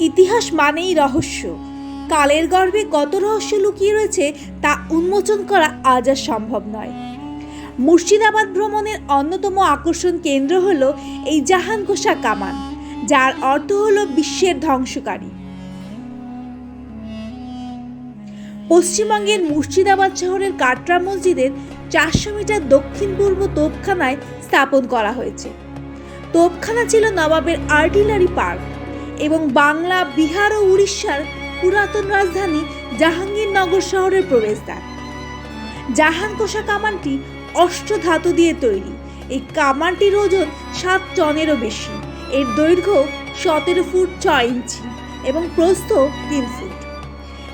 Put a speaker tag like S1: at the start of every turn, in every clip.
S1: ইতিহাস মানেই রহস্য। কালের গর্ভে কত রহস্য লুকিয়ে রয়েছে তা উন্মোচন করা আজ আর সম্ভব নয়। মুর্শিদাবাদ ভ্রমণের অন্যতম আকর্ষণ কেন্দ্র হলো এই জাহানকোষা কামান, যার অর্থ হলো বিশ্বের ধ্বংসকারী। পশ্চিমবঙ্গের মুর্শিদাবাদ শহরের কাটরা মসজিদের 400 মিটার দক্ষিণ পূর্ব তোপখানায় স্থাপন করা হয়েছে। তোপখানা ছিল নবাবের আর্টিলারি পার্ক এবং বাংলা, বিহার ও উড়িষ্যার পুরাতন রাজধানী জাহাঙ্গীরনগর শহরের প্রবেশদ্বার। জাহানকোষা কামানটি অষ্টধাতু দিয়ে তৈরি। এই কামানটির ওজন 7 টনেরও বেশি। এর দৈর্ঘ্য 17 ফুট 6 ইঞ্চি এবং প্রস্থ 3 ফুট।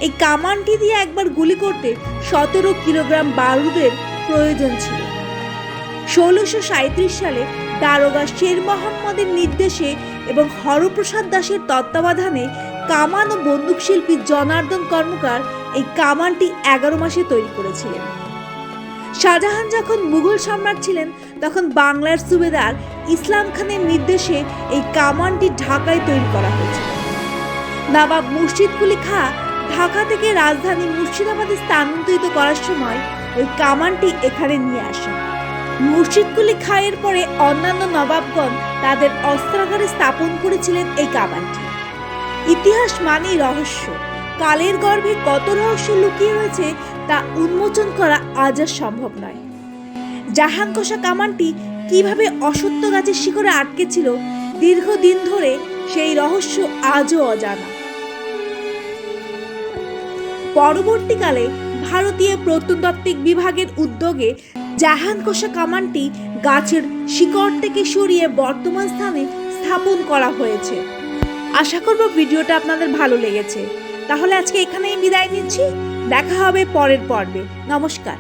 S1: এই কামানটি দিয়ে একবার গুলি করতে 17 কিলোগ্রাম বারুদের প্রয়োজন ছিল। 1637 সালে দারোগা শের মোহাম্মদের নির্দেশে এবং হরপ্রসাদ দাসের তত্ত্বাবধানে কামান ও বন্দুক শিল্পী জনার্দন কর্মকার এই কামানটি 11 মাসে তৈরি করেছিলেন। শাহজাহান যখন মুঘল সম্রাট ছিলেন তখন বাংলার সুবেদার ইসলাম খানের নির্দেশে এই কামানটি ঢাকায় তৈরি করা হয়েছিল। নবাব মুর্শিদ কুলি খাঁ ঢাকা থেকে রাজধানী মুর্শিদাবাদে স্থানান্তরিত করার সময় ওই কামানটি এখানে নিয়ে আসেন। মুর্শিদ কুলি খাঁয়ের পরে অন্যান্য নবাবগণ তাদের অস্ত্রাগারে স্থাপন করেছিলেন এই কামানটি। ইতিহাস মানেই রহস্য। কালের গর্ভে কত রহস্য লুকিয়ে রয়েছে তা উন্মোচন করা আজ আর সম্ভব নয়। জাহানকোষা কামানটি কিভাবে অসত্য গাছের শিকড়ে আটকে ছিল দীর্ঘদিন ধরে, সেই রহস্য আজও অজানা। পরবর্তীকালে ভারতীয় প্রত্নতাত্ত্বিক বিভাগের উদ্যোগে জাহানকোষা কামানটি গাছের শিকড় থেকে সরিয়ে বর্তমান স্থানে স্থাপন করা হয়েছে। আশা করব ভিডিওটা আপনাদের ভালো লেগেছে। তাহলে আজকে এখানেই বিদায় নিচ্ছি। দেখা হবে পরের পর্বে। নমস্কার।